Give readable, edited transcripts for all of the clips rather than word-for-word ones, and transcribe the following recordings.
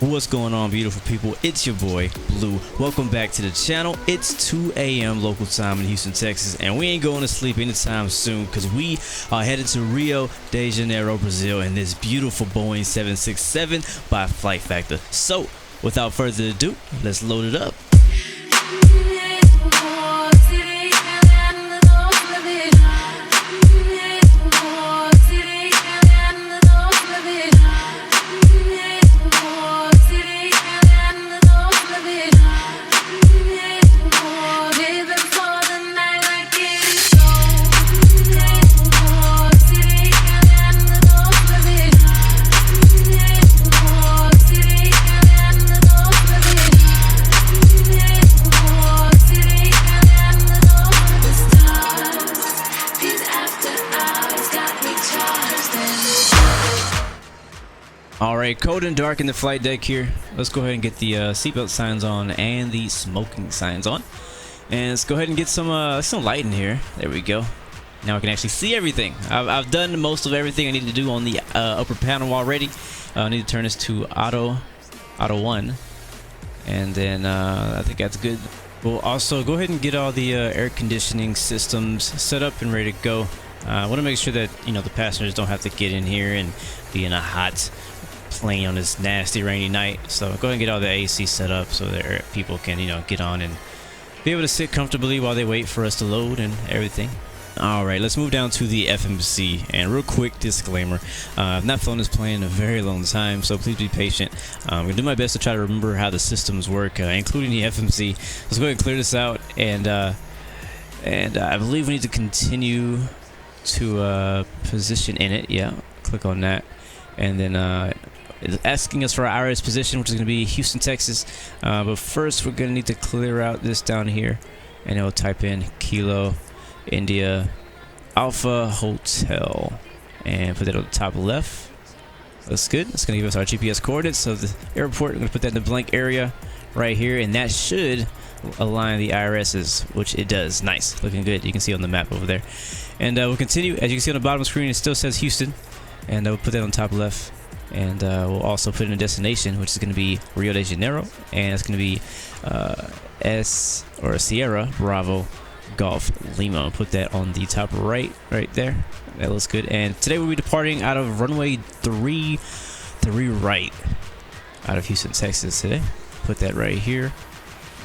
What's going on, beautiful people? It's your boy Blue. Welcome back to the channel. It's 2 a.m. local time in Houston, Texas, and we ain't going to sleep anytime soon because we are headed to Rio De Janeiro, Brazil in this beautiful Boeing 767 by Flight Factor. So without further ado, let's load it up. Alright, cold and dark in the flight deck here. Let's go ahead and get the seatbelt signs on and the smoking signs on. And let's go ahead and get some light in here. There we go. Now I can actually see everything. I've done most of everything I need to do on the upper panel already. I need to turn this to auto 1. And then I think that's good. We'll also go ahead and get all the air conditioning systems set up and ready to go. I want to make sure that, you know, the passengers don't have to get in here and be in a hot plane on this nasty rainy night. So go ahead and get all the AC set up so that people can, you know, get on and be able to sit comfortably while they wait for us to load and everything. All right, let's move down to the FMC. And real quick disclaimer, I've not flown this plane in a very long time, so please be patient. I'm gonna do my best to try to remember how the systems work, including the FMC. Let's go ahead and clear this out, and I believe we need to continue to position in it. Yeah, click on that, and then it's asking us for our IRS position, which is going to be Houston, Texas. But first, we're going to need to clear out this down here, and it'll type in Kilo India Alpha Hotel, and put that on the top left. That's good. It's going to give us our GPS coordinates of the airport. We're going to put that in the blank area right here, and that should align the IRSs, which it does. Nice, looking good. You can see on the map over there. And we'll continue. As you can see on the bottom screen, it still says Houston, and we'll put that on top left. And we'll also put in a destination, which is going to be Rio de Janeiro, and it's going to be Sierra Bravo Golf Lima. I'll put that on the top right there. That looks good. And today we'll be departing out of runway 3 right out of Houston, Texas today. Put that right here,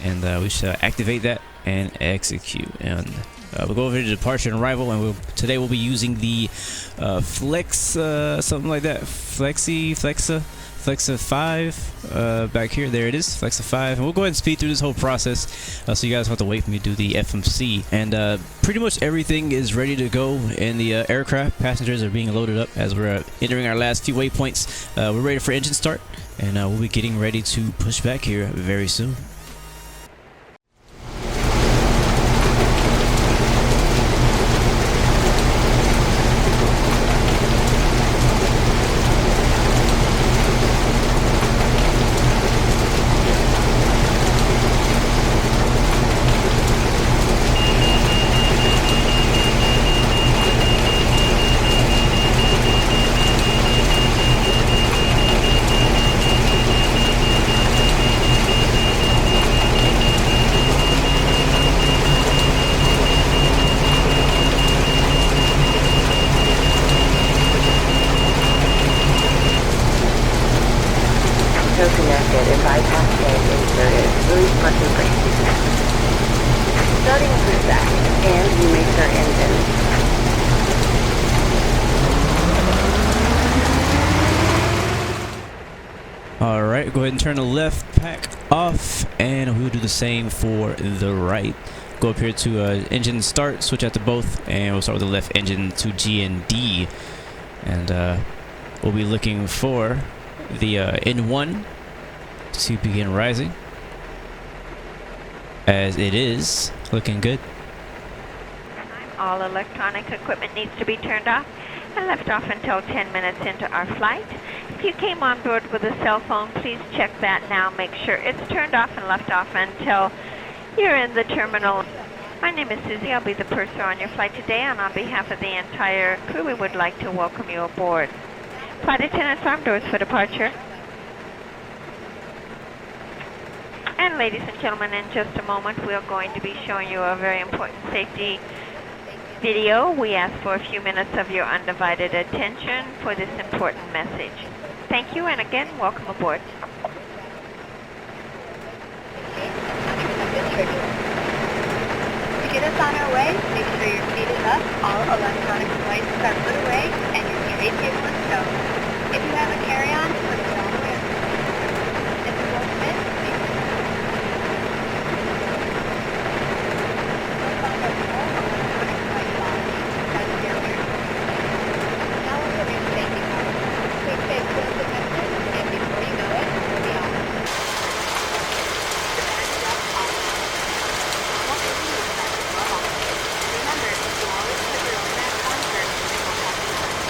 and we should activate that and execute. And we'll go over to departure and arrival, and today we'll be using the Flex, something like that, Flexa 5 back here. There it is, Flexa 5. And we'll go ahead and speed through this whole process so you guys don't have to wait for me to do the FMC. And pretty much everything is ready to go in the aircraft. Passengers are being loaded up as we're entering our last few waypoints. We're ready for engine start, and we'll be getting ready to push back here very soon. Connected and bypass tank inserted. Release button pressed. Starting cruise back, and you may start engine. Alright, go ahead and turn the left pack off, and we'll do the same for the right. Go up here to engine start, switch out to both, and we'll start with the left engine to GND. And we'll be looking for the N1 to begin rising, as it is looking good. All electronic equipment needs to be turned off and left off until 10 minutes into our flight. If you came on board with a cell phone, please check that now. Make sure it's turned off and left off until you're in the terminal. My name is Susie. I'll be the purser on your flight today, and on behalf of the entire crew, we would like to welcome you aboard. Flight attendants, arm doors for departure. And ladies and gentlemen, in just a moment, we're going to be showing you a very important safety video. We ask for a few minutes of your undivided attention for this important message. Thank you, and again, welcome aboard. To get us on our way, make sure your seat is up, all electronic devices are put away, and your tray table is stowed. If you have a carry-on, put it all away. If it won't fit, make it. You'll find our full electronic device policy as your rear. Now we'll put in safety card. Quick face close attention, and before you know it, we'll be off. The bag is up, all out. Remember, you always put your own mask on first and it won't have to matter.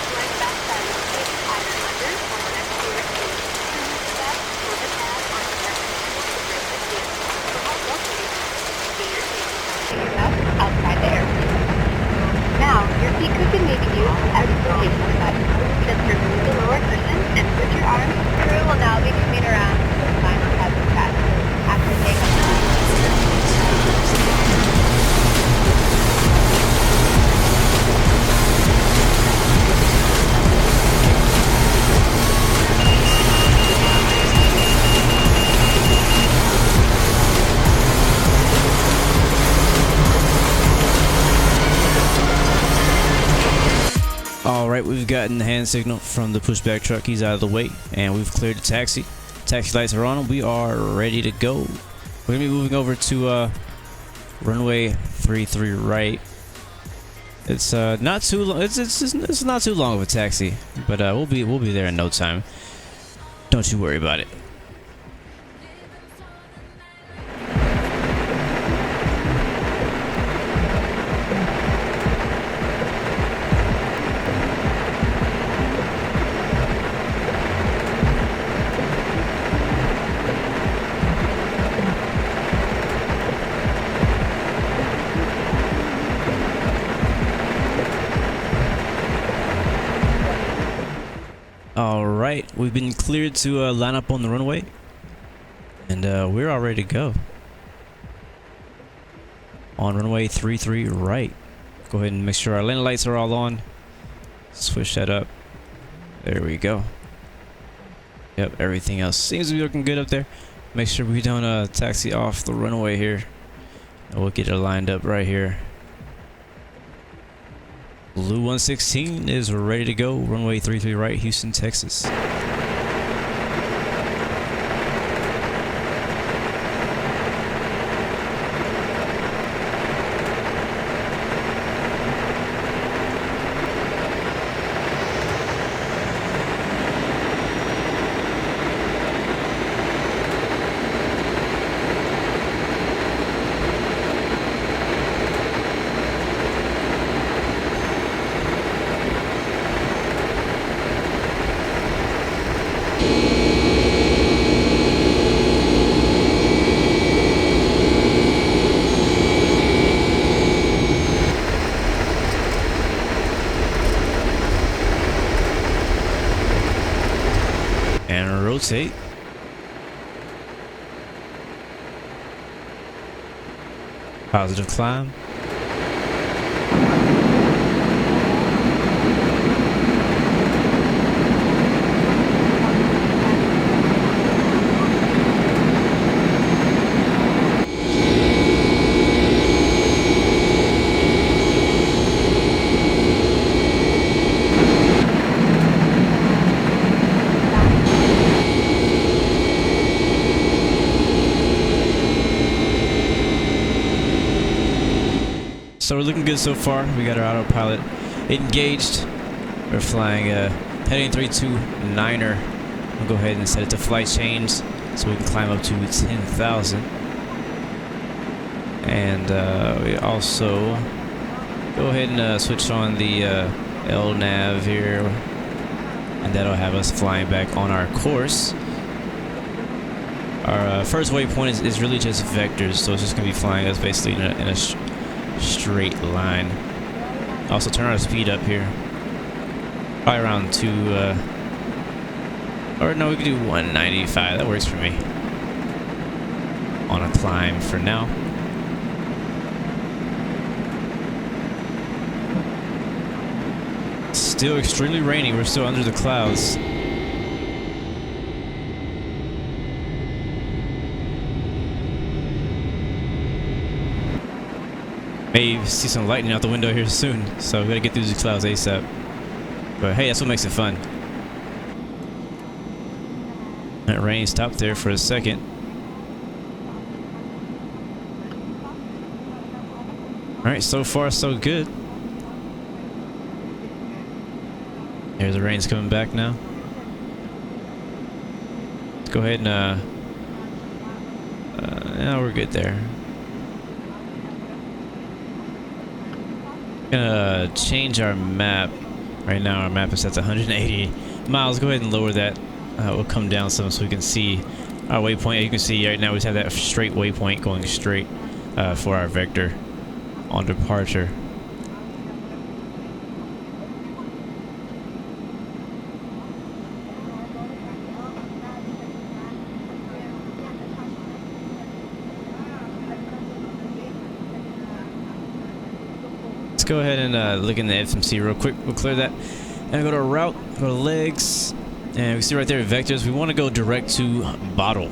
Wearing best that is located either under or next to your seat. Remove the vest or the pad on the left handle to break the seal. For help locating it, be your safety card. Your vest outside the airplane. Now, your seat cushion may be used as a rotation device. Just remove the lower cushion and switch your arms. Crew will now be coming around to the final hazard test. After takeoff, Alright, we've gotten the hand signal from the pushback truck. He's out of the way, and we've cleared the taxi. Taxi lights are on, and we are ready to go. We're going to be moving over to runway 33 right. It's not too long. It's not too long of a taxi, but we'll be there in no time. Don't you worry about it. Alright, we've been cleared to line up on the runway, and we're all ready to go. On runway 33 right. Go ahead and make sure our landing lights are all on. Switch that up. There we go. Yep, everything else seems to be looking good up there. Make sure we don't taxi off the runway here. And we'll get it lined up right here. Blue 116 is ready to go. Runway 33 right, Houston, Texas. And rotate. Positive climb. So we're looking good so far. We got our autopilot engaged. We're flying heading 329er. We'll go ahead and set it to flight change so we can climb up to 10,000. And we also go ahead and switch on the LNAV here, and that'll have us flying back on our course. Our first waypoint is really just vectors, so it's just going to be flying us basically in a straight line. Also turn our speed up here, probably around Or no, we could do 195. That works for me. On a climb for now. Still extremely rainy. We're still under the clouds. May see some lightning out the window here soon, so we gotta get through these clouds ASAP. But hey, that's what makes it fun. That rain stopped there for a second. Alright, so far so good. There's the rain's coming back now. Let's go ahead and yeah, we're good there. Gonna change our map. Right now our map is set to 180 miles. Go ahead and lower that. We'll come down some so we can see our waypoint. You can see right now we have that straight waypoint going straight for our vector on departure. Go ahead and look in the FMC real quick. We'll clear that and go to route, go to legs, and we see right there vectors. We want to go direct to bottle,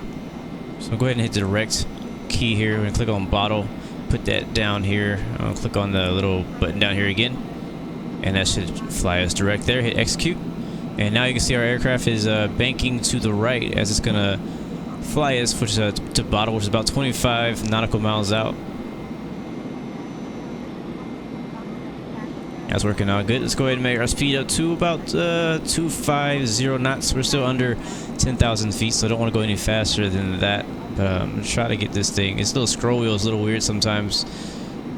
so go ahead and hit the direct key here. We're gonna click on bottle, put that down here. I'll click on the little button down here again, and that should fly us direct there. Hit execute, and now you can see our aircraft is banking to the right as it's gonna fly us, which is to bottle, which is about 25 nautical miles out. That's working out good. Let's go ahead and make our speed up to about 250 knots. We're still under 10,000 feet, so I don't want to go any faster than that. But I'm going to try to get this thing. Its little scroll wheel is a little weird sometimes,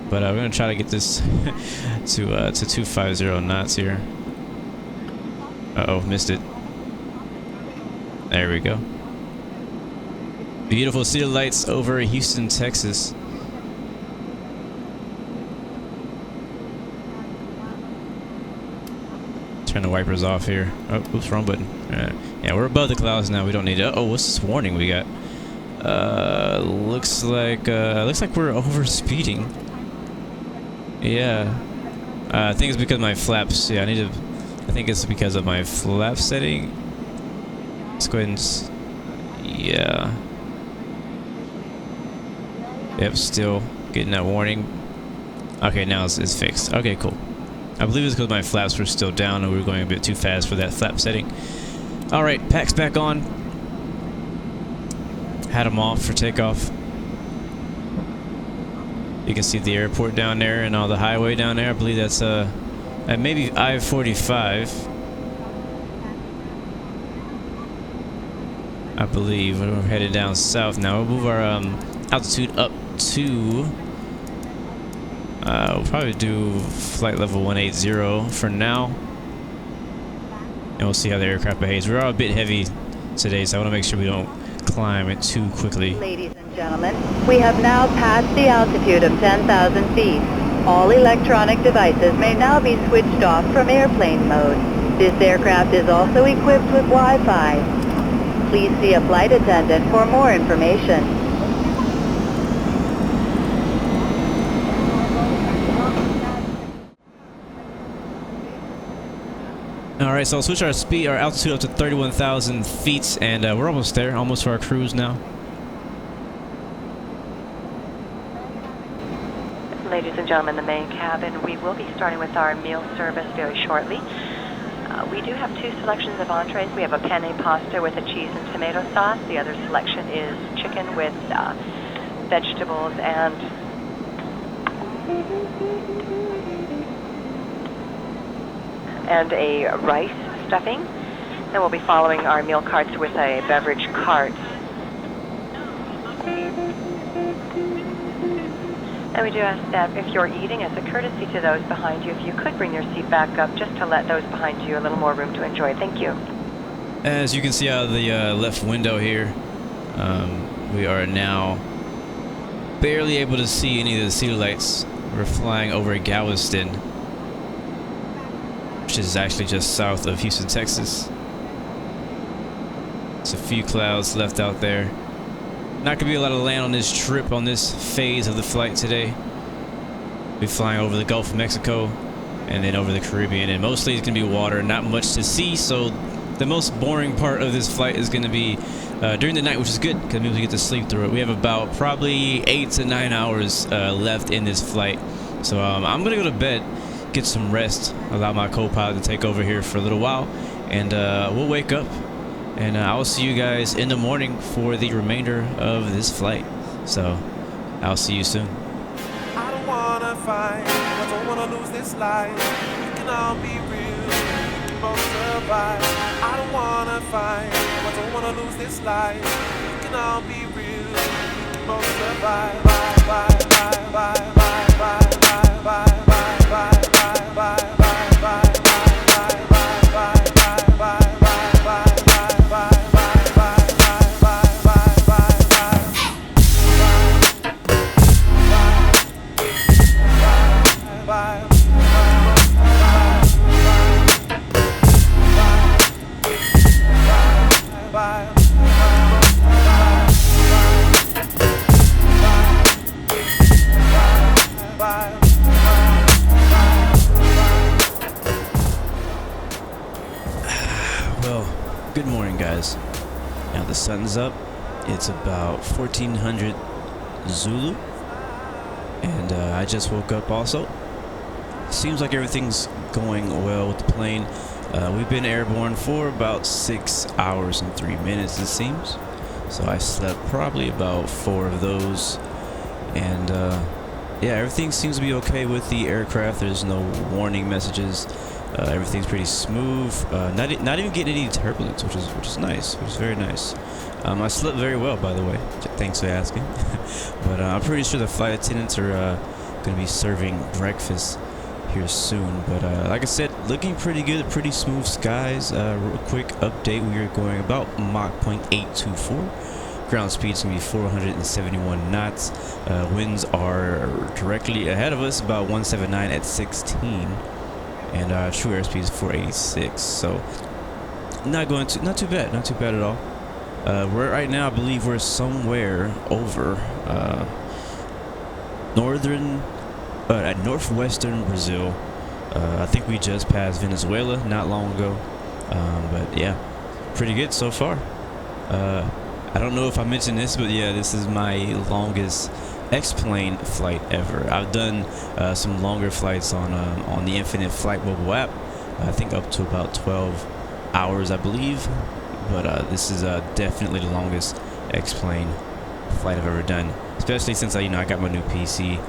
but we're going to try to get this to 250 knots here. Uh-oh, missed it. There we go. Beautiful city lights over Houston, Texas. Turn the wipers off here. Oh, oops, wrong button. Yeah, we're above the clouds now. We don't need it. Oh, what's this warning we got? Looks like we're over speeding. Yeah. I think it's because of my flaps. Yeah, I think it's because of my flap setting. Let's go ahead and. Yeah. Yep, still getting that warning. Okay, now it's fixed. Okay, cool. I believe it's because my flaps were still down and we were going a bit too fast for that flap setting. Alright, packs back on. Had them off for takeoff. You can see the airport down there and all the highway down there. I believe that's maybe I-45. I believe we're headed down south now. We'll move our altitude up to we'll probably do flight level 180 for now, and we'll see how the aircraft behaves. We're all a bit heavy today, so I want to make sure we don't climb it too quickly. Ladies and gentlemen, we have now passed the altitude of 10,000 feet. All electronic devices may now be switched off from airplane mode. This aircraft is also equipped with Wi-Fi. Please see a flight attendant for more information. Alright, so I'll switch our altitude up to 31,000 feet, and we're almost there, almost to our cruise now. Ladies and gentlemen, the main cabin, we will be starting with our meal service very shortly. We do have two selections of entrees. We have a penne pasta with a cheese and tomato sauce. The other selection is chicken with vegetables and a rice stuffing. Then we'll be following our meal carts with a beverage cart. And we do ask that if you're eating, as a courtesy to those behind you, if you could bring your seat back up just to let those behind you a little more room to enjoy. Thank you. As you can see out of the left window here, we are now barely able to see any of the city lights. We're flying over Galveston, which is actually just south of Houston, Texas. Just a few clouds left out there. Not gonna be a lot of land on this trip, on this phase of the flight today. We're flying over the Gulf of Mexico and then over the Caribbean, and mostly it's gonna be water, not much to see. So the most boring part of this flight is gonna be during the night, which is good because we get to sleep through it. We have about probably 8 to 9 hours left in this flight. So I'm gonna go to bed, get some rest, allow my co-pilot to take over here for a little while, and we'll wake up and I'll see you guys in the morning for the remainder of this flight. So I'll see you soon. I don't wanna fight, I don't wanna lose this life. We can all be real, we can both survive. I don't wanna fight, I don't wanna lose this life. We can all be real, we can both survive. Bye, bye, bye, bye, bye, bye, bye, bye, bye, bye, bye, bye, bye. Well, good morning, guys. Now the sun's up. It's about 1400 Zulu, and I just woke up also. Seems like everything's going well with the plane. We've been airborne for about 6 hours and 3 minutes, it seems. So I slept probably about 4 of those, and yeah, everything seems to be okay with the aircraft. There's no warning messages. Everything's pretty smooth. Not even getting any turbulence, which is nice. Which is very nice. I slept very well, by the way. Thanks for asking. But I'm pretty sure the flight attendants are going to be serving breakfast here soon. But like I said, looking pretty good. Pretty smooth skies. Real quick update: we are going about Mach 0.824. Ground speed's going to be 471 knots. Winds are directly ahead of us, about 179 at 16. And true airspeed is 486, so not too bad at all. We're right now, I believe we're somewhere over northwestern Brazil. I think we just passed Venezuela not long ago, but yeah, pretty good so far. I don't know if I mentioned this, but yeah, this is my longest X-plane flight ever. I've done some longer flights on the Infinite Flight mobile app. I think up to about 12 hours, I believe. But this is definitely the longest X-plane flight I've ever done. Especially since I got my new PC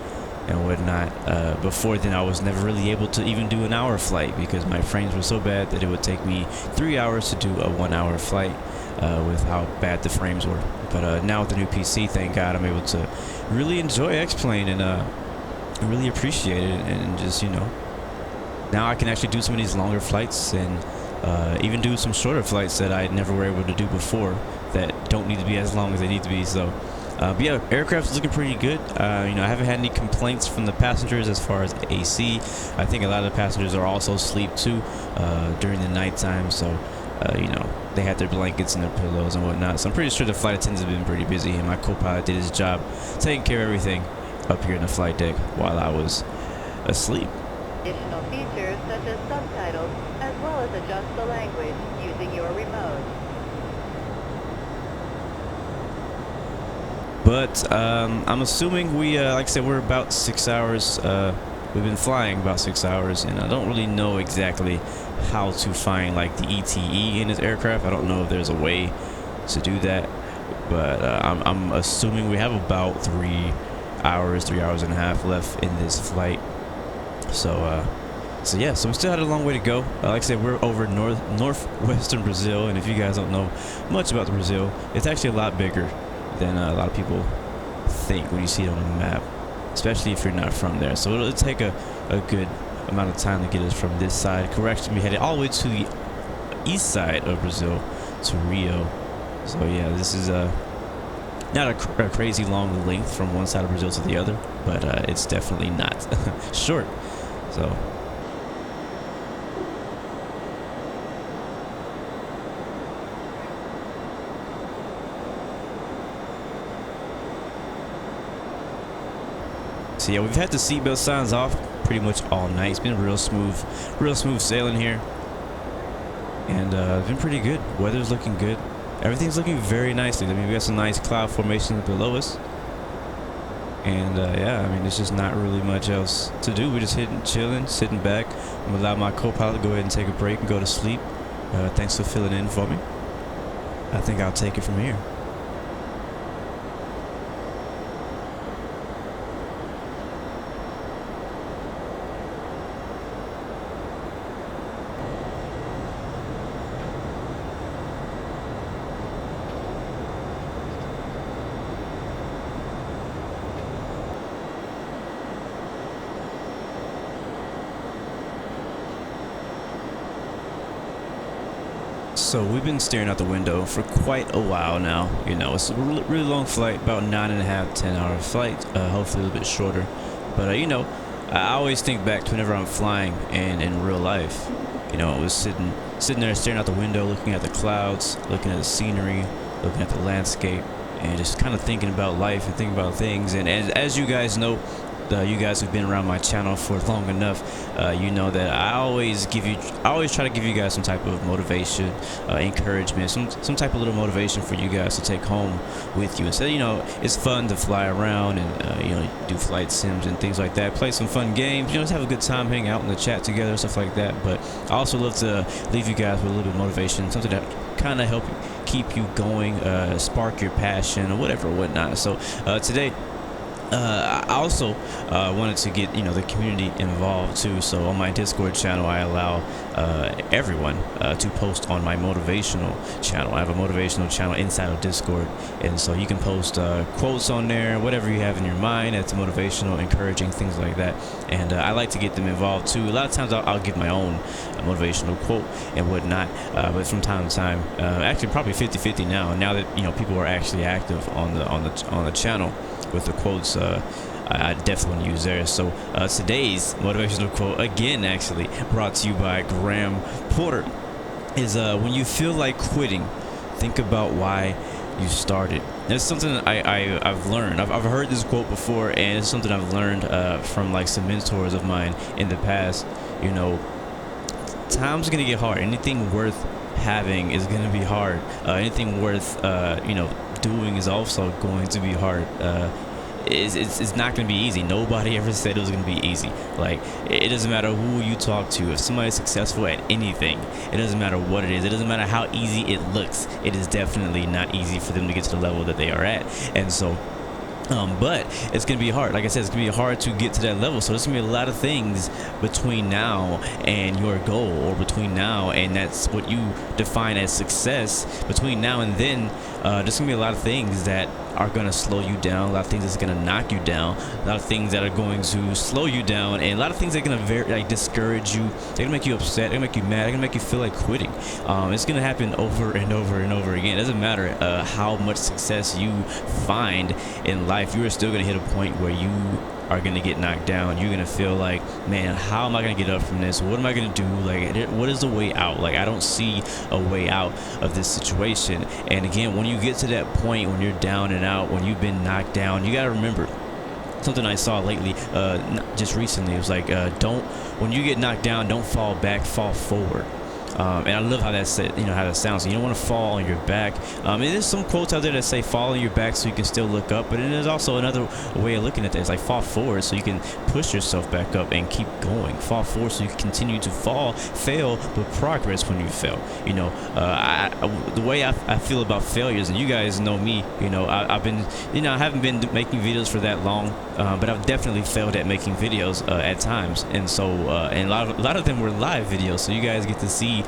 and whatnot. Before then, I was never really able to even do an hour flight because my frames were so bad that it would take me 3 hours to do a 1 hour flight. With how bad the frames were. But now with the new PC, thank God, I'm able to really enjoy X-Plane and really appreciate it, and just now I can actually do some of these longer flights and even do some shorter flights that I never were able to do before that don't need to be as long as they need to be. So but yeah, aircraft is looking pretty good. I haven't had any complaints from the passengers as far as AC. I think a lot of the passengers are also asleep too during the nighttime, so they had their blankets and their pillows and whatnot. So I'm pretty sure the flight attendants have been pretty busy, and my co-pilot did his job taking care of everything up here in the flight deck while I was asleep. Additional features such as subtitles, as well as adjust the language using your remote. But I'm assuming we, like I said, we're about 6 hours. We've been flying about 6 hours, and I don't really know exactly how to find like the ETE in this aircraft. I don't know if there's a way to do that, but I'm assuming we have about 3 hours and a half left in this flight. So yeah, so we still had a long way to go. Like I said, we're over northwestern Brazil, and if you guys don't know much about Brazil, it's actually a lot bigger than a lot of people think when you see it on the map, especially if you're not from there. So it'll take a good amount of time to get us from this side. We're actually be headed all the way to the east side of Brazil, to Rio. So yeah, this is not a crazy long length from one side of Brazil to the other, but it's definitely not short. So So yeah, we've had the seatbelt signs off pretty much all night. It's been real smooth sailing here, and it's been pretty good. Weather's looking good. Everything's looking very nicely. I mean, we got some nice cloud formations below us, and yeah, I mean, there's just not really much else to do. We're just chilling, sitting back. I'm gonna allow my co-pilot to go ahead and take a break and go to sleep. Thanks for filling in for me. I think I'll take it from here. So we've been staring out the window for quite a while now. You know, it's a really long flight, about 9.5, 10-hour flight. Hopefully a little bit shorter. But you know, I always think back to whenever I'm flying and in real life. You know, I was sitting there staring out the window, looking at the clouds, looking at the scenery, looking at the landscape, and just kind of thinking about life and thinking about things. And as you guys know, you guys who've been around my channel for long enough, you know that I always try to give you guys some type of motivation, encouragement, some type of little motivation for you guys to take home with you. Instead, you know, it's fun to fly around and you know, do flight sims and things like that, play some fun games, you know, just have a good time, hang out in the chat together, stuff like that. But I also love to leave you guys with a little bit of motivation, something that kind of help keep you going, spark your passion or whatever, whatnot. So today, I also wanted to get, you know, the community involved too. So on my Discord channel, I allow everyone to post on my motivational channel. I have a motivational channel inside of Discord, and so you can post quotes on there, whatever you have in your mind that's motivational, encouraging, things like that. And I like to get them involved too. A lot of times I'll give my own motivational quote and whatnot, but from time to time, actually probably 50-50 now that, you know, people are actually active on the channel with the quotes. I definitely want to use there. So today's motivational quote, again actually brought to you by Graham Porter, is when you feel like quitting, think about why you started. And it's something that I've learned. I've heard this quote before, and it's something I've learned from like some mentors of mine in the past. You know, time's gonna get hard. Anything worth having is gonna be hard. Anything worth you know, doing is also going to be hard. It's not going to be easy. Nobody ever said it was going to be easy. Like, it doesn't matter who you talk to. If somebody's successful at anything, it doesn't matter what it is. It doesn't matter how easy it looks. It is definitely not easy for them to get to the level that they are at. And so but it's gonna be hard. Like I said, it's gonna be hard to get to that level. So there's gonna be a lot of things between now and your goal, or between now and that's what you define as success. Between now and then, there's gonna be a lot of things that are gonna slow you down, a lot of things that's gonna knock you down, a lot of things that are going to slow you down, and a lot of things that are gonna discourage you. They're gonna make you upset. They're gonna make you mad. They're gonna make you feel like quitting. It's gonna happen over and over and over again. It doesn't matter how much success you find in life. You are still gonna hit a point where you are gonna get knocked down. You're gonna feel like, man, how am I gonna get up from this? What am I gonna do? Like, what is the way out? Like, I don't see a way out of this situation. And again, when you get to that point, when you're down and out, when you've been knocked down, you gotta remember something I saw lately, just recently. It was like, when you get knocked down, don't fall back, fall forward. And I love how that said, you know, how that sounds. You don't want to fall on your back. And there's some quotes out there that say fall on your back so you can still look up, but then there's also another way of looking at that. It's like fall forward so you can push yourself back up and keep going. Fall forward so you can continue to fail, but progress when you fail. You know, the way I feel about failures, and you guys know me, you know, I've been, you know, I haven't been making videos for that long, but I've definitely failed at making videos at times. And so, and a lot of them were live videos, so you guys get to see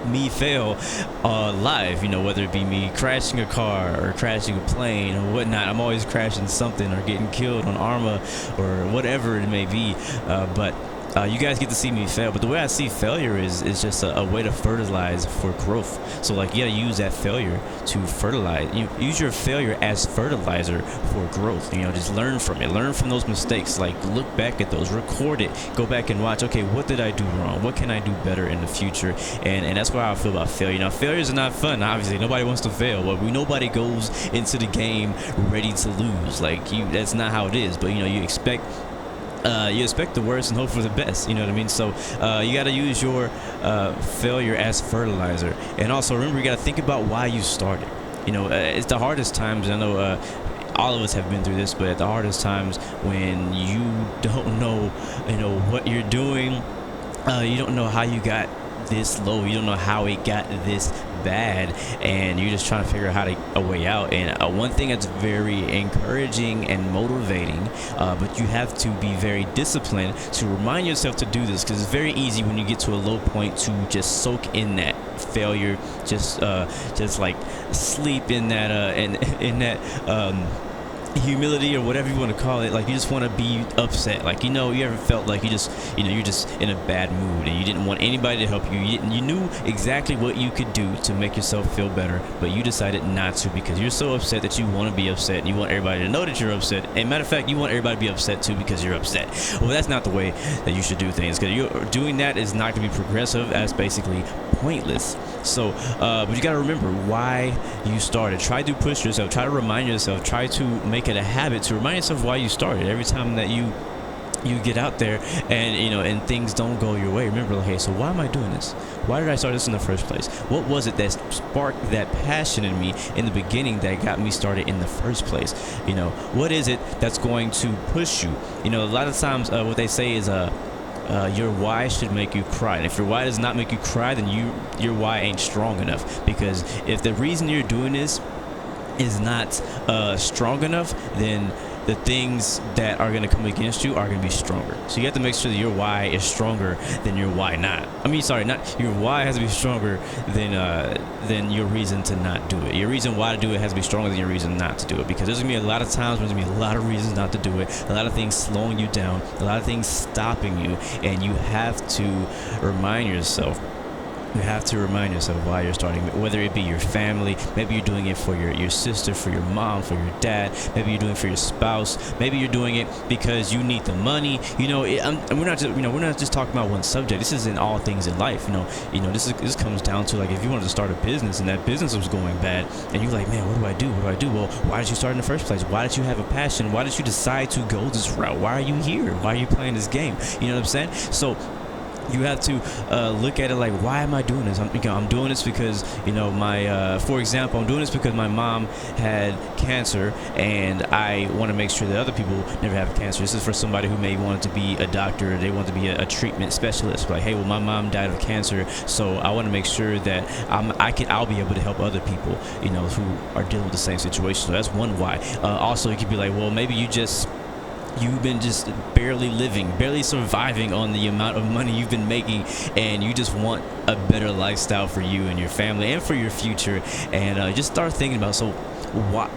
me fail live, you know, whether it be me crashing a car or crashing a plane or whatnot. I'm always crashing something or getting killed on Arma or whatever it may be, but you guys get to see me fail, but the way I see failure is just a way to fertilize for growth. So like you gotta use that failure to fertilize. You use your failure as fertilizer for growth. You know, just learn from it. Learn from those mistakes. Like look back at those, record it, go back and watch. Okay, what did I do wrong? What can I do better in the future? And that's why I feel about failure. Now, failures are not fun. Obviously, nobody wants to fail. But nobody goes into the game ready to lose. Like that's not how it is. But you know, you expect the worst and hope for the best. You know what I mean? So you got to use your failure as fertilizer. And also remember, you got to think about why you started. You know, it's the hardest times. I know all of us have been through this, but at the hardest times when you don't know, you know, what you're doing, you don't know how you got this low, you don't know how it got this bad, and you're just trying to figure out a way out. And one thing that's very encouraging and motivating, but you have to be very disciplined to remind yourself to do this, because it's very easy when you get to a low point to just soak in that failure, just like sleep in that in that humility or whatever you want to call it. Like you just want to be upset. Like, you know, you ever felt like you're just in a bad mood and you didn't want anybody to help you. You knew exactly what you could do to make yourself feel better, but you decided not to because you're so upset that you want to be upset and you want everybody to know that you're upset. And matter of fact, you want everybody to be upset too because you're upset. Well, that's not the way that you should do things, because you're doing that is not going to be progressive. That's basically pointless. So but you got to remember why you started. Try to push yourself, try to remind yourself, try to make it a habit to remind yourself why you started. Every time that you get out there and and things don't go your way, remember, okay, so why am I doing this? Why did I start this in the first place? What was it that sparked that passion in me in the beginning that got me started in the first place? What is it that's going to push you? A lot of times what they say is your why should make you cry. And if your why does not make you cry, then your why ain't strong enough. Because if the reason you're doing this is not strong enough, then the things that are going to come against you are going to be stronger. So you have to make sure that your why is stronger than your why not. Not your why has to be stronger than your reason to not do it. Your reason why to do it has to be stronger than your reason not to do it. Because there's going to be a lot of times when there's going to be a lot of reasons not to do it, a lot of things slowing you down, a lot of things stopping you, and you have to remind yourself. You have to remind yourself why you're starting, whether it be your family, maybe you're doing it for your sister, for your mom, for your dad, maybe you're doing it for your spouse, maybe you're doing it because you need the money. And we're not just talking about one subject. This is in all things in life. This comes down to, like, if you wanted to start a business and that business was going bad and you're like, man, what do I do? What do I do? Well, why did you start in the first place? Why did you have a passion? Why did you decide to go this route? Why are you here? Why are you playing this game? You know what I'm saying? So you have to look at it like, why am I doing this? I'm doing this because, for example, I'm doing this because my mom had cancer and I want to make sure that other people never have cancer. This is for somebody who may want to be a doctor, they want to be a treatment specialist. Like, hey, well, my mom died of cancer, so I want to make sure that I'll be able to help other people, who are dealing with the same situation. So that's one why. Also, it could be like, well, maybe you've been just barely living, barely surviving on the amount of money you've been making, and you just want a better lifestyle for you and your family and for your future. And just start thinking about, so why,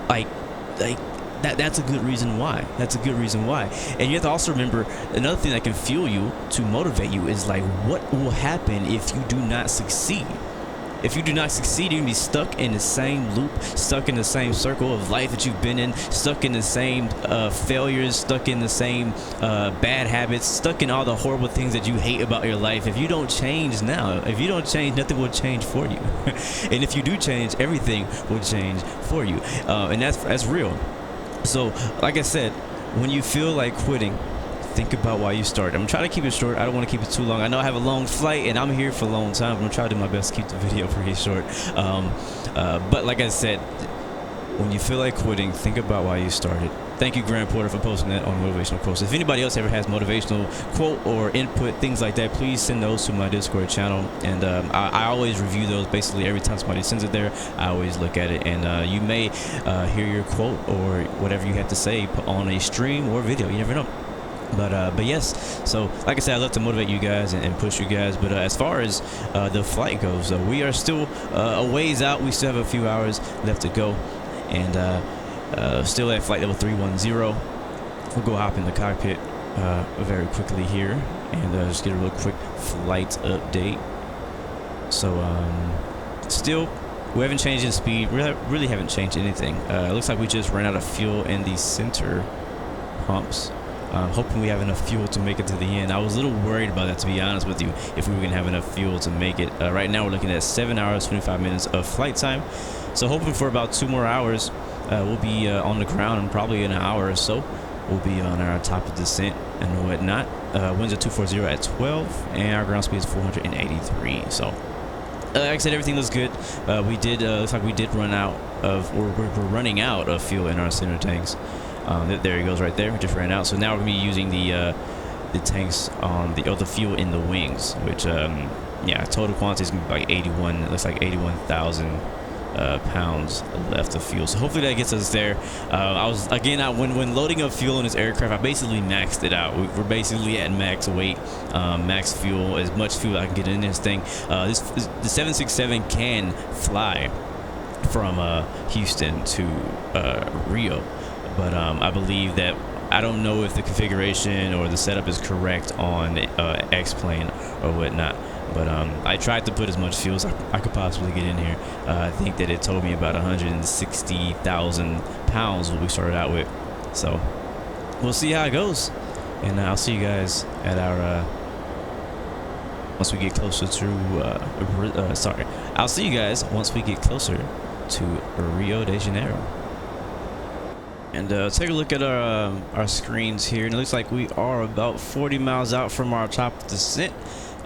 like that's a good reason why. That's a good reason why. And you have to also remember, another thing that can fuel you to motivate you is, like, what will happen if you do not succeed? If you do not succeed, you're going to be stuck in the same loop, stuck in the same circle of life that you've been in, stuck in the same failures, stuck in the same bad habits, stuck in all the horrible things that you hate about your life. If you don't change now, if you don't change, nothing will change for you. And if you do change, everything will change for you. And that's real. So, like I said, when you feel like quitting, think about why you started. I'm trying to keep it short. I don't want to keep it too long. I know I have a long flight and I'm here for a long time, but I'm trying to do my best to keep the video pretty short. But like I said, when you feel like quitting, think about why you started. Thank you, Grant Porter, for posting that on Motivational Quotes. If anybody else ever has motivational quote or input, things like that, please send those to my Discord channel. And I always review those. Basically, every time somebody sends it there, I always look at it. And you may hear your quote or whatever you have to say on a stream or video. You never know. But yes, so like I said, I love to motivate you guys and push you guys. But as far as the flight goes, we are still a ways out. We still have a few hours left to go, and still at flight level 310. We'll go hop in the cockpit very quickly here. and just get a real quick flight update. So still, we haven't changed the speed. We really haven't changed anything. It looks like we just ran out of fuel in the center pumps. Hoping we have enough fuel to make it to the end. I was a little worried about that, to be honest with you, if we were gonna have enough fuel to make it. Right now we're looking at 7 hours 25 minutes of flight time, so hoping for about 2 more hours. We'll be on the ground in probably an hour or so. We'll be on our top of descent and whatnot. Winds are 240 at 12, and our ground speed is 483. So like I said, everything looks good. Looks like we did run out of, or we're running out of fuel in our center tanks. There he goes right there. We just ran out. So now we're gonna be using the tanks on the fuel in the wings, which yeah, total quantity is gonna be like 81. It looks like 81,000 pounds left of fuel. So hopefully that gets us there. When loading up fuel in this aircraft, I basically maxed it out. We're basically at max weight, max fuel, as much fuel I can get in this thing. The 767 can fly from Houston to Rio. But I believe that, I don't know if the configuration or the setup is correct on X-Plane or whatnot. But I tried to put as much fuel as I could possibly get in here. I think that it told me about 160,000 pounds what we started out with. So we'll see how it goes. And I'll see you guys at our, once we get closer to, I'll see you guys once we get closer to Rio De Janeiro. And take a look at our screens here, and it looks like we are about 40 miles out from our top descent.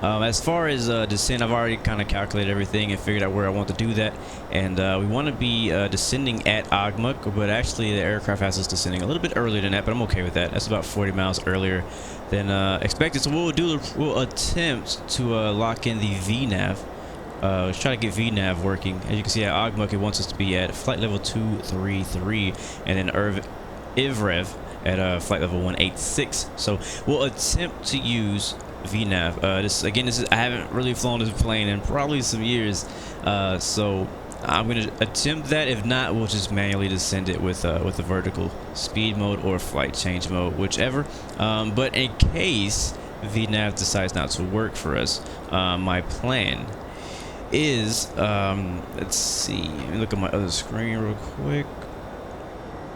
As far as descent, I've already kind of calculated everything and figured out where I want to do that. And we want to be descending at Agmuk, but actually the aircraft has us descending a little bit earlier than that, but I'm okay with that. That's about 40 miles earlier than expected. So what we'll attempt to lock in the VNAV. Let's try to get VNAV working. As you can see at Agmuk, it wants us to be at flight level 233, and then IVREV at flight level 186. So we'll attempt to use VNAV. I haven't really flown this plane in probably some years, so I'm gonna attempt that. If not, we'll just manually descend it with a vertical speed mode or flight change mode, whichever. But in case VNAV decides not to work for us, my plan is, let's see, let me look at my other screen real quick.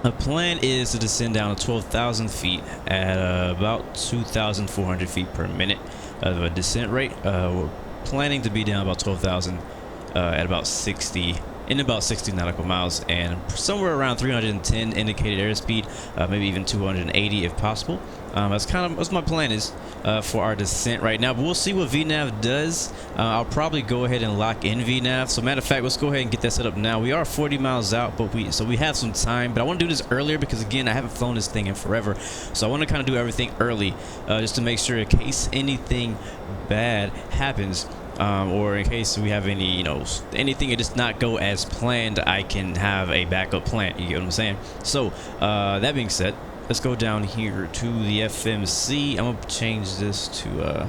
The plan is to descend down to 12,000 feet at about 2,400 feet per minute of a descent rate. We're planning to be down about 12,000 at about 60 nautical miles, and somewhere around 310 indicated airspeed, maybe even 280 if possible. That's my plan is for our descent right now, but we'll see what VNAV does. I'll probably go ahead and lock in VNAV. So matter of fact, let's go ahead and get that set up now. We are 40 miles out, but we have some time, but I want to do this earlier because again, I haven't flown this thing in forever, so I want to kind of do everything early, just to make sure in case anything bad happens, or in case we have any, anything that does not go as planned, I can have a backup plan. You get what I'm saying? So that being said, let's go down here to the FMC. I'm gonna change this to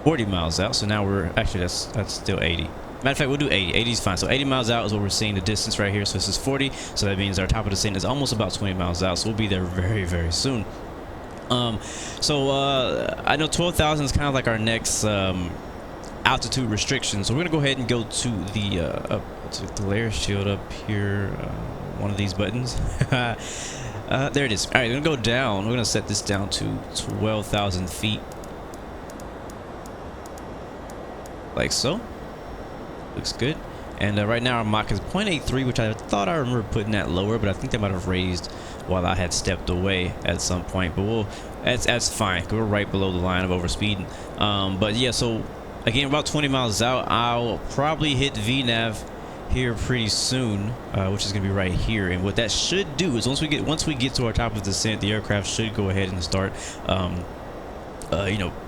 40 miles out. So now we're actually, that's still 80. Matter of fact, we'll do 80. 80 is fine. So 80 miles out is what we're seeing the distance right here. So this is 40. So that means our top of the descent is almost about 20 miles out. So we'll be there very, very soon. I know 12,000 is kind of like our next altitude restriction. So we're gonna go ahead and go to the glare shield up here. One of these buttons. There it is. All right, we're gonna go down. We're gonna set this down to 12,000 feet, like so. Looks good. And right now our Mach is 0.83, which I thought I remember putting that lower, but I think they might have raised while I had stepped away at some point. But that's fine. We're right below the line of overspeeding. But yeah, so again, about 20 miles out, I'll probably hit VNAV here pretty soon, which is gonna be right here. And what that should do is once we get to our top of descent, the aircraft should go ahead and start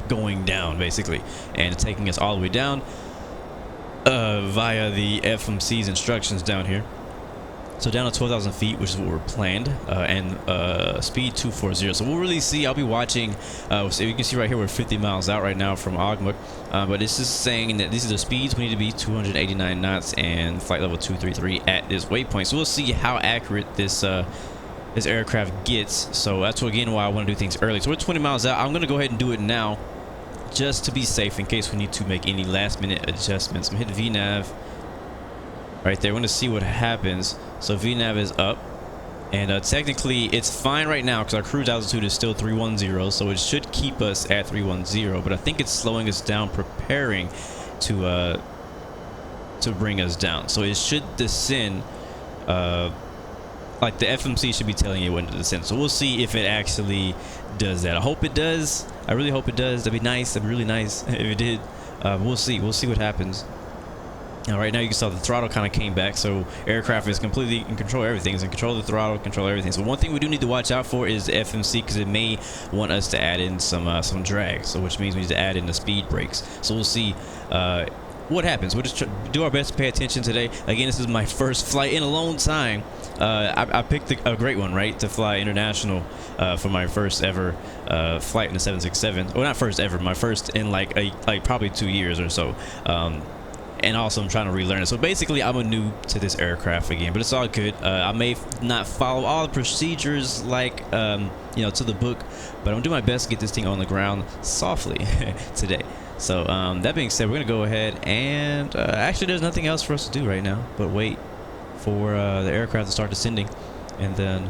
going down basically, and taking us all the way down via the FMC's instructions down here. So down to 12,000 feet, which is what we're planned, and speed 240. So we'll really see. I'll be watching. So you can see right here we're 50 miles out right now from Agmuk, but this is saying that these are the speeds we need to be: 289 knots and flight level 233 at this waypoint. So we'll see how accurate this this aircraft gets. So that's again why I want to do things early. So we're 20 miles out. I'm going to go ahead and do it now, just to be safe in case we need to make any last minute adjustments. I'm hitting VNAV right there. I want to see what happens. So VNAV is up, and technically it's fine right now because our cruise altitude is still 310, so it should keep us at 310, but I think it's slowing us down, preparing to bring us down. So it should descend, like the FMC should be telling you when to descend. So we'll see if it actually does that. I hope it does. I really hope it does. That'd be nice. That'd be really nice if it did. We'll see what happens. Now, right now you can see the throttle kind of came back, so aircraft is completely in control of everything. It's in control of the throttle, control everything. So one thing we do need to watch out for is the FMC, because it may want us to add in some drag, so which means we need to add in the speed brakes. So we'll see what happens. We'll just do our best to pay attention today. Again, this is my first flight in a long time. I picked a great one, right, to fly international for my first ever flight in the 767. Well, not first ever, my first in like probably 2 years or so. And also I'm trying to relearn it. So basically I'm a noob to this aircraft again, but it's all good. I may not follow all the procedures like you know, to the book, but I'm gonna do my best to get this thing on the ground softly today. So that being said, we're gonna go ahead and actually there's nothing else for us to do right now but wait for the aircraft to start descending, and then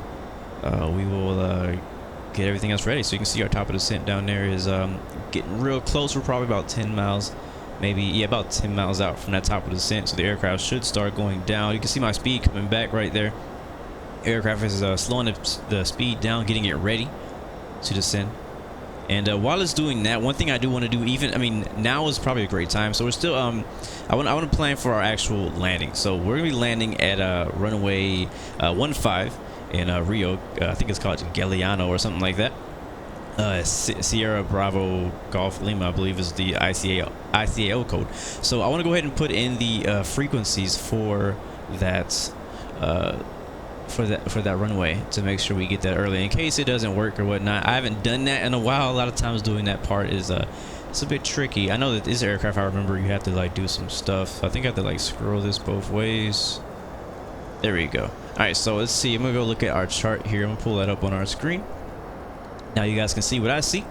we will get everything else ready. So you can see our top of descent down there is getting real close. We're probably about 10 miles, maybe, yeah, about 10 miles out from that top of the descent. So the aircraft should start going down. You can see my speed coming back right there. Aircraft is slowing the speed down, getting it ready to descend. And while it's doing that, one thing I do want to do, I mean, now is probably a great time. So we're still, I want to plan for our actual landing. So we're gonna be landing at runway 15 in Rio. I think it's called Galeano or something like that. Sierra Bravo Golf Lima, I believe, is the ICAO code. So I want to go ahead and put in the frequencies for that. For that runway, to make sure we get that early in case it doesn't work or whatnot. I haven't done that in a while. A lot of times doing that part is it's a bit tricky. I know that this aircraft, I remember you have to like do some stuff. I think I have to like scroll this both ways. There we go. All right, so let's see. I'm gonna go look at our chart here. I'm gonna pull that up on our screen. Now you guys can see what I see.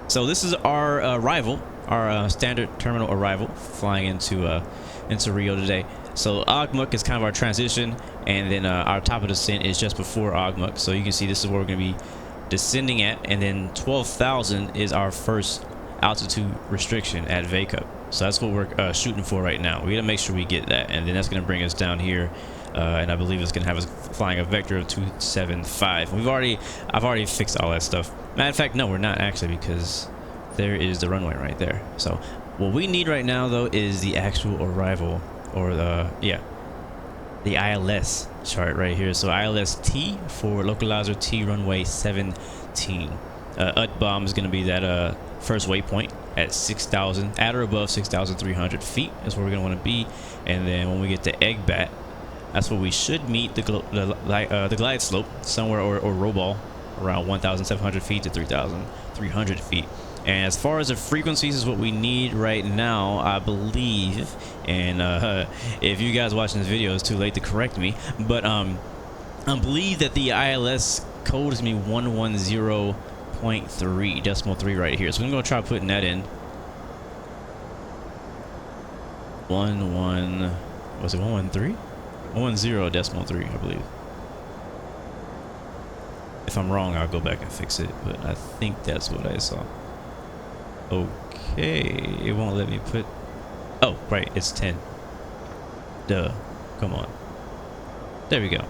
So this is our arrival, our standard terminal arrival, flying into Rio today. So Ogmuk is kind of our transition, and then our top of descent is just before Ogmuk. So you can see this is where we're going to be descending at, and then 12,000 is our first altitude restriction at VACUP. So that's what we're shooting for right now. We got to make sure we get that, and then that's going to bring us down here, and I believe it's going to have us flying a vector of 275. I've already fixed all that stuff. Matter of fact, no, we're not actually, because there is the runway right there. So what we need right now though is the actual arrival, or the ILS chart right here. So ILS T for localizer T runway 17. UTBOM is going to be that first waypoint at 6,000, at or above 6,300 feet is where we're going to want to be. And then when we get to EGBAT, that's where we should meet the glide slope somewhere, or roll ball around 1,700 feet to 3,300 feet. And as far as the frequencies is what we need right now, I believe, and if you guys watching this video, it's too late to correct me, but I believe that the ILS code is going to be 110.3, decimal 3 right here. So I'm going to try putting that in. 113? 110 decimal 3, I believe. If I'm wrong, I'll go back and fix it, but I think that's what I saw. Okay, it won't let me put, oh right, it's 10. Duh, come on. There we go.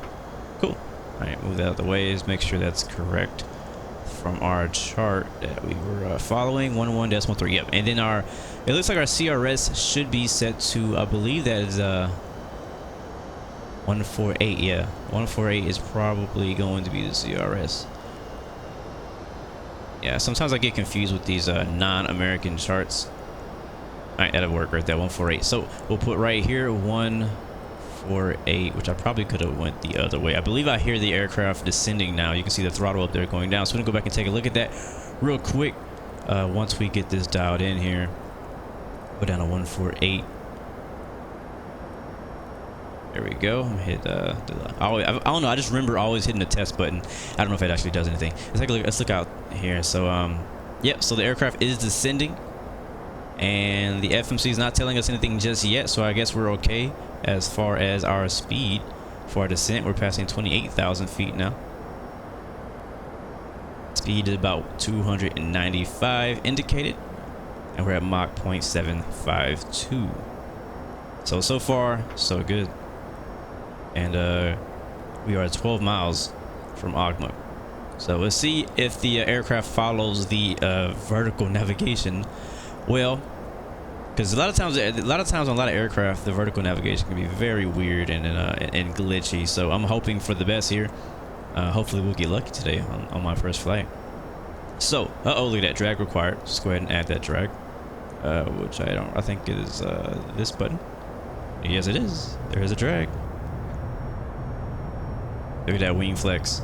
Cool. All right, move that out of the way. Just make sure that's correct from our chart that we were following. 110.3. Yep. And then it looks like our CRS should be set to, I believe that is 148. Yeah, 148 is probably going to be the CRS. Yeah, sometimes I get confused with these non-American charts. Alright, that'll work right there, 148. So we'll put right here 148, which I probably could have went the other way. I believe I hear the aircraft descending now. You can see the throttle up there going down. So we're gonna go back and take a look at that real quick once we get this dialed in here. Go down to 148. There we go. Hit I don't know. I just remember always hitting the test button. I don't know if it actually does anything. Let's look out here. So yep. So the aircraft is descending, and the FMC is not telling us anything just yet. So I guess we're okay as far as our speed for our descent. We're passing 28,000 feet now. Speed is about 295 indicated, and we're at Mach 0.752. So far so good. And we are 12 miles from Ogma. So let's see if the aircraft follows the vertical navigation well, because a lot of times on a lot of aircraft the vertical navigation can be very weird and glitchy. So I'm hoping for the best here. Hopefully we'll get lucky today on my first flight. So look at that, drag required. Just go ahead and add that drag, which I think it is this button. Yes, it is. There is a drag. Look at that wing flex.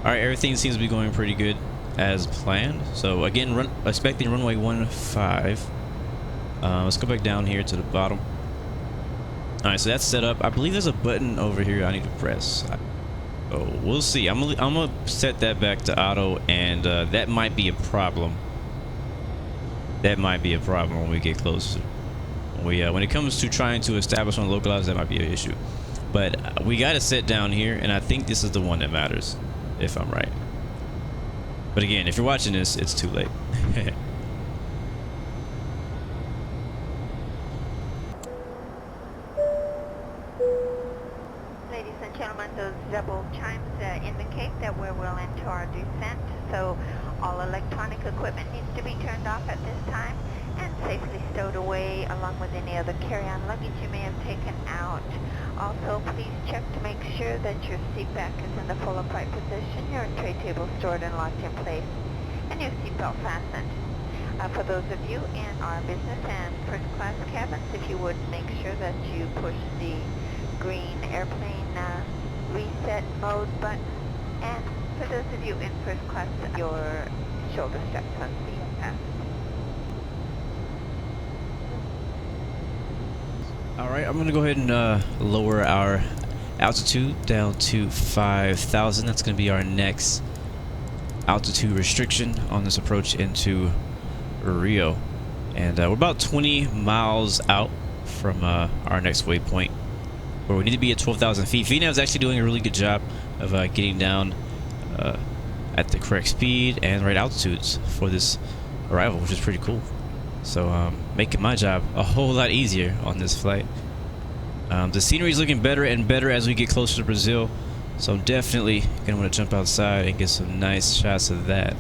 Alright, everything seems to be going pretty good as planned. So again, expecting runway 15. Let's go back down here to the bottom. Alright, so that's set up. I believe there's a button over here I need to press. Oh, we'll see. I'm gonna set that back to auto, and that might be a problem. That might be a problem when we get closer. When it comes to trying to establish on localize, that might be an issue. But we got to sit down here, and I think this is the one that matters, if I'm right. But again, if you're watching this, it's too late. Ladies and gentlemen, those double chimes indicate that we're well into our descent, so all electronic equipment needs to be turned off at this time and safely stowed away along with any other carry-on luggage you may have taken out. Also, please check to make sure that your seat back is in the full upright position, your tray table stored and locked in place, and your seatbelt fastened. For those of you in our business and first class cabins, if you would make sure that you push the green airplane reset mode button, and for those of you in first class, your shoulder straps must be fastened. Alright, I'm gonna go ahead and lower our altitude down to 5,000. That's gonna be our next altitude restriction on this approach into Rio. And we're about 20 miles out from our next waypoint, where we need to be at 12,000 feet. VNAV is actually doing a really good job of getting down at the correct speed and right altitudes for this arrival, which is pretty cool. So making my job a whole lot easier on this flight. The scenery is looking better and better as we get closer to Brazil, so I'm definitely gonna want to jump outside and get some nice shots of that.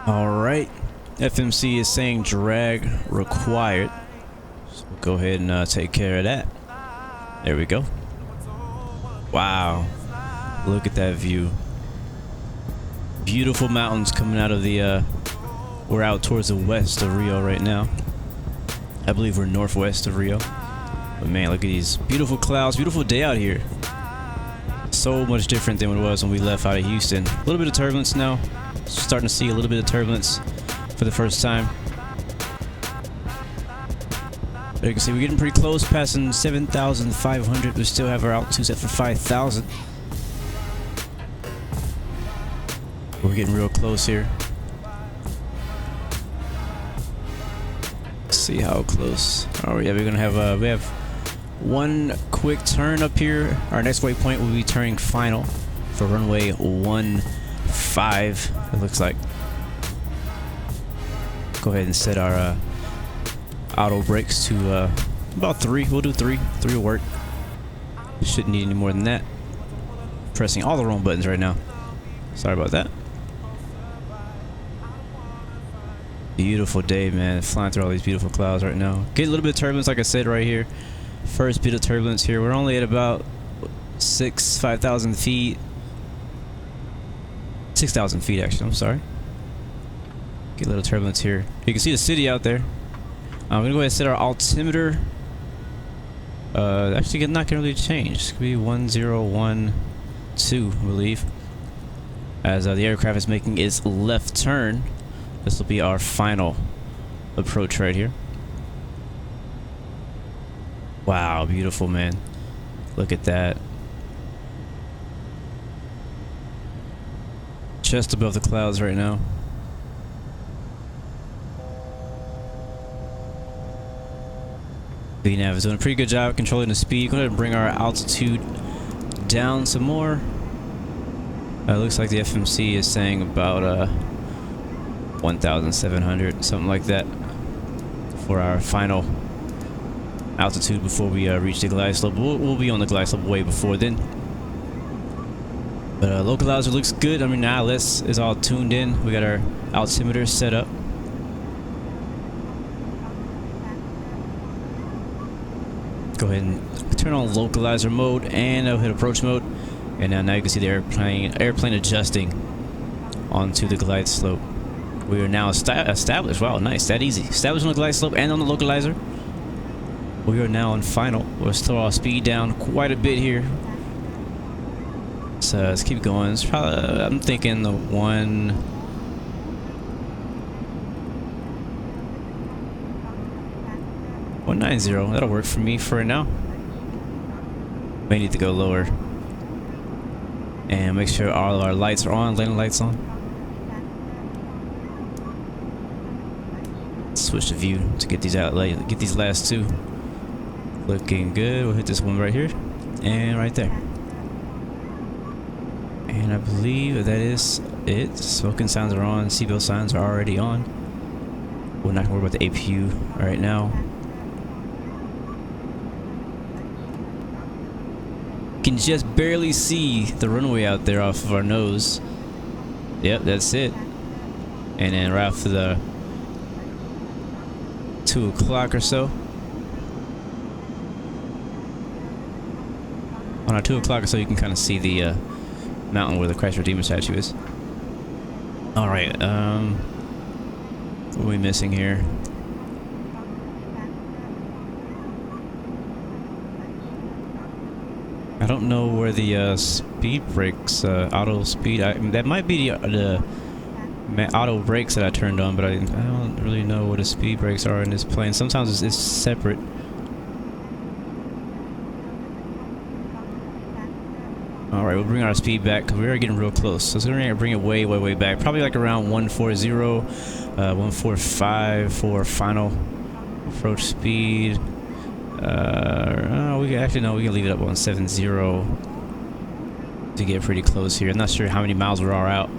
Alright, FMC is saying drag required, so we'll go ahead and take care of that. There we go. Wow, look at that view. Beautiful mountains coming out of the we're out towards the west of Rio right now. I believe we're northwest of Rio. But man, look at these beautiful clouds. Beautiful day out here. So much different than what it was when we left out of Houston. A little bit of turbulence now. Starting to see a little bit of turbulence for the first time. But you can see we're getting pretty close, passing 7,500. We still have our altitude set for 5,000. We're getting real close here. Let's see how close. Oh yeah, we're gonna have we have one quick turn up here. Our next waypoint will be turning final for runway 15. 5, it looks like. Go ahead and set our auto brakes to about 3. We'll do 3. 3 will work. Shouldn't need any more than that. Pressing all the wrong buttons right now. Sorry about that. Beautiful day, man. Flying through all these beautiful clouds right now. Get a little bit of turbulence, like I said, right here. First bit of turbulence here. We're only at about 5,000 feet. 6,000 feet, actually. I'm sorry. Get a little turbulence here. You can see the city out there. I'm gonna go ahead and set our altimeter. Actually, not gonna really change. It's gonna be 1012, I believe. As the aircraft is making its left turn. This will be our final approach right here. Wow, beautiful, man. Look at that. Just above the clouds right now. VNav is doing a pretty good job controlling the speed. Go ahead and bring our altitude down some more. Looks like the FMC is saying about 1,700, something like that, for our final altitude before we reach the glide slope. We'll be on the glide slope way before then. But localizer looks good. I mean, ILS is all tuned in. We got our altimeter set up. Go ahead and turn on localizer mode, and I'll hit approach mode. And now you can see the airplane adjusting onto the glide slope. We are now established. Wow, nice. That easy. Established on the glide slope and on the localizer. We are now on final. We'll slow our speed down quite a bit here. So let's keep going. It's probably, I'm thinking the 190. That'll work for me for now. May need to go lower. And make sure all our lights are on, landing lights on. Switch the view to get these out, get these last two looking good. We'll hit this one right here and right there. And I believe that is it. Smoking signs are on, seatbelt signs are already on. We're not gonna worry about the APU right now. Can just barely see the runway out there off of our nose. Yep, that's it. And then right after the 2 o'clock or so. On our 2 o'clock or so, you can kind of see the mountain where the Christ Redeemer statue is. All right, what are we missing here? I don't know where the speed brakes, auto speed. That might be the auto brakes that I turned on, but I don't really know what the speed brakes are in this plane. Sometimes it's separate. All right, we'll bring our speed back because we are getting real close. So we're gonna bring it way, way, way back. Probably like around 140, 145 for final approach speed. We can leave it up on 70 to get pretty close here. I'm not sure how many miles we are out,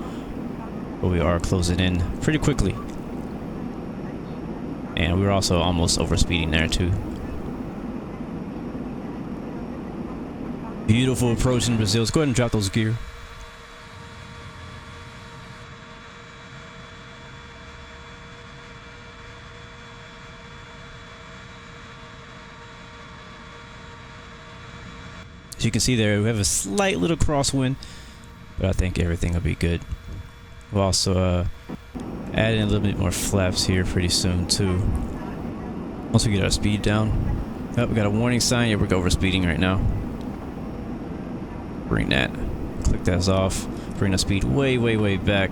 but we are closing in pretty quickly. And we're also almost over speeding there too. Beautiful approach in Brazil. Let's go ahead and drop those gear. As you can see there, we have a slight little crosswind, but I think everything will be good. We'll also add in a little bit more flaps here pretty soon too. Once we get our speed down. Oh, we got a warning sign. Yeah, we're over speeding right now. Bring that. Click that off. Bring the speed way, way, way back.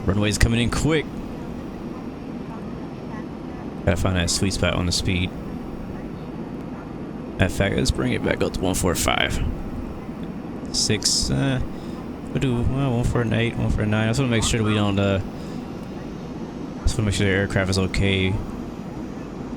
Runway's coming in quick. Gotta find that sweet spot on the speed. In fact, let's bring it back up to 145. 6, we'll do 148, 149. I just want to make sure that we don't, just want to make sure the aircraft is okay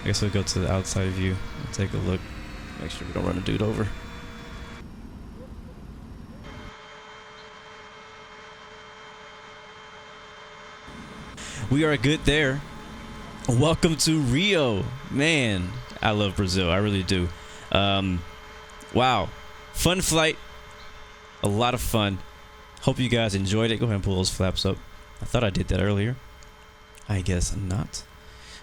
I guess we'll go to the outside view and take a look. Make sure we don't run a dude over. We are good there. Welcome to Rio. Man, I love Brazil. I really do. Wow. Fun flight. A lot of fun. Hope you guys enjoyed it. Go ahead and pull those flaps up. I thought I did that earlier. I guess not.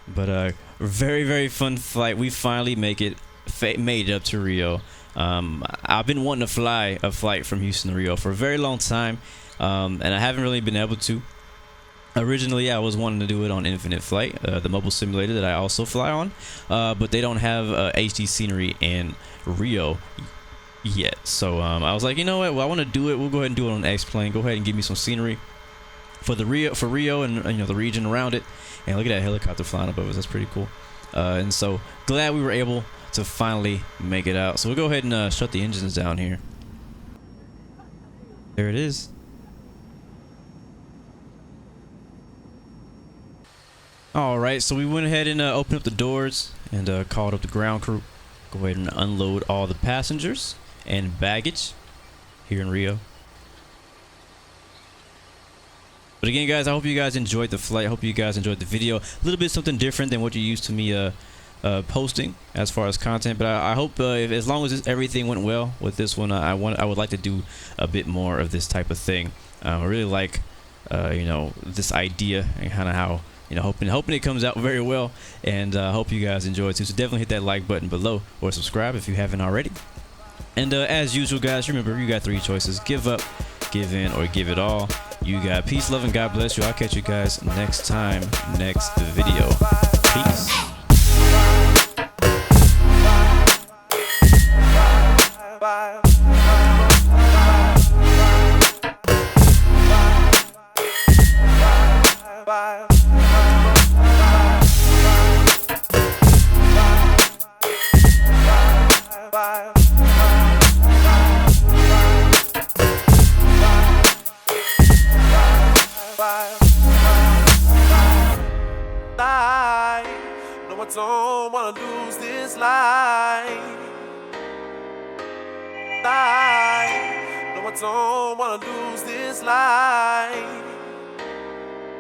But very, very fun flight. We finally made it up to Rio. I've been wanting to fly a flight from Houston to Rio for a very long time, and I haven't really been able to. Originally, I was wanting to do it on Infinite Flight, the mobile simulator that I also fly on, but they don't have HD scenery in Rio yet. So I was like, you know what? Well, I want to do it. We'll go ahead and do it on X-Plane. Go ahead and give me some scenery for Rio and you know, the region around it. And look at that helicopter flying above us. That's pretty cool. And so glad we were able to finally make it out. So we'll go ahead and shut the engines down here. There it is. All right, so we went ahead and opened up the doors and called up the ground crew. Go ahead and unload all the passengers and baggage here in Rio. But again, guys, I hope you guys enjoyed the flight. I hope you guys enjoyed the video. A little bit something different than what you're used to me posting as far as content. But I hope as long as everything went well with this one, I would like to do a bit more of this type of thing. I really like you know, this idea and kind of how, you know, hoping it comes out very well, and hope you guys enjoy it too. So definitely hit that like button below or subscribe if you haven't already. And as usual, guys, remember, you got 3 choices: give up, give in, or give it all. You got peace, love, and God bless you. I'll catch you guys next time, next video. Peace. No, I don't wanna lose this life. No, I don't wanna lose this life.